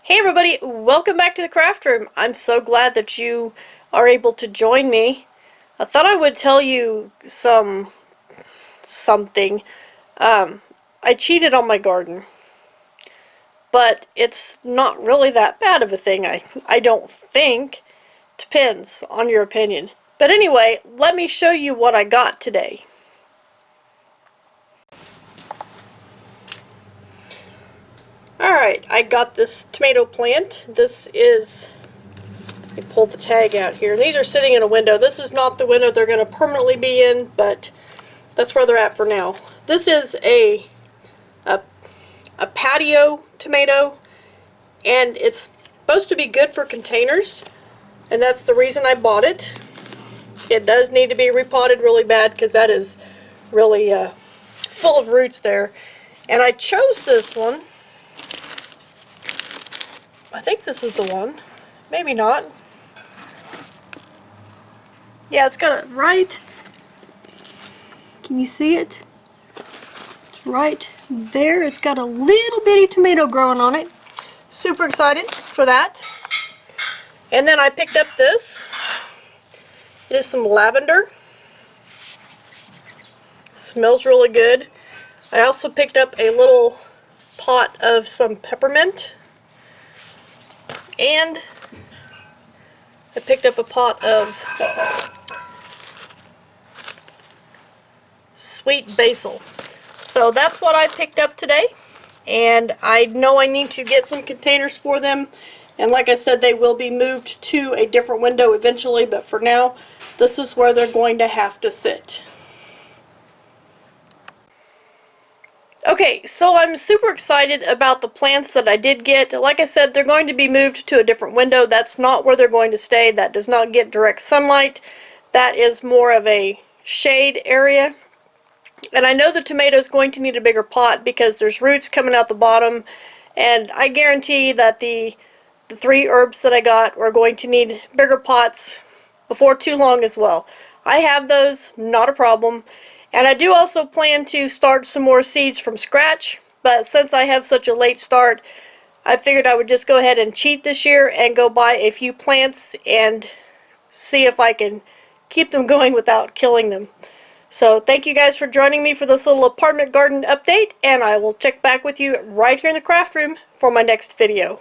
Hey everybody, welcome back to the craft room. I'm so glad that you are able to join me. I thought I would tell you something. I cheated on my garden, but it's not really that bad of a thing. I don't think. Depends on your opinion. But anyway, let me show you what I got today. Alright, I got this tomato plant. This is, let me pull the tag out here. These are sitting in a window. This is not the window they're going to permanently be in, but that's where they're at for now. This is a patio tomato, and it's supposed to be good for containers, and that's the reason I bought it. It does need to be repotted really bad because that is really full of roots there. And I chose this one. I think this is the one. Maybe not. Yeah, it's got it right. Can you see it? It's right there. It's got a little bitty tomato growing on it. Super excited for that. And then I picked up this. It is some lavender. It smells really good. I also picked up a little pot of some peppermint. And I picked up a pot of sweet basil. So that's what I picked up today. And I know I need to get some containers for them. And like I said, they will be moved to a different window eventually. But for now, this is where they're going to have to sit. Okay, so I'm super excited about the plants that I did get. Like I said, they're going to be moved to a different window. That's not where they're going to stay. That does not get direct sunlight. That is more of a shade area. And I know the tomato is going to need a bigger pot because there's roots coming out the bottom. And I guarantee that the three herbs that I got are going to need bigger pots before too long as well. I have those, not a problem. And I do also plan to start some more seeds from scratch, but since I have such a late start, I figured I would just go ahead and cheat this year and go buy a few plants and see if I can keep them going without killing them. So thank you guys for joining me for this little apartment garden update, and I will check back with you right here in the craft room for my next video.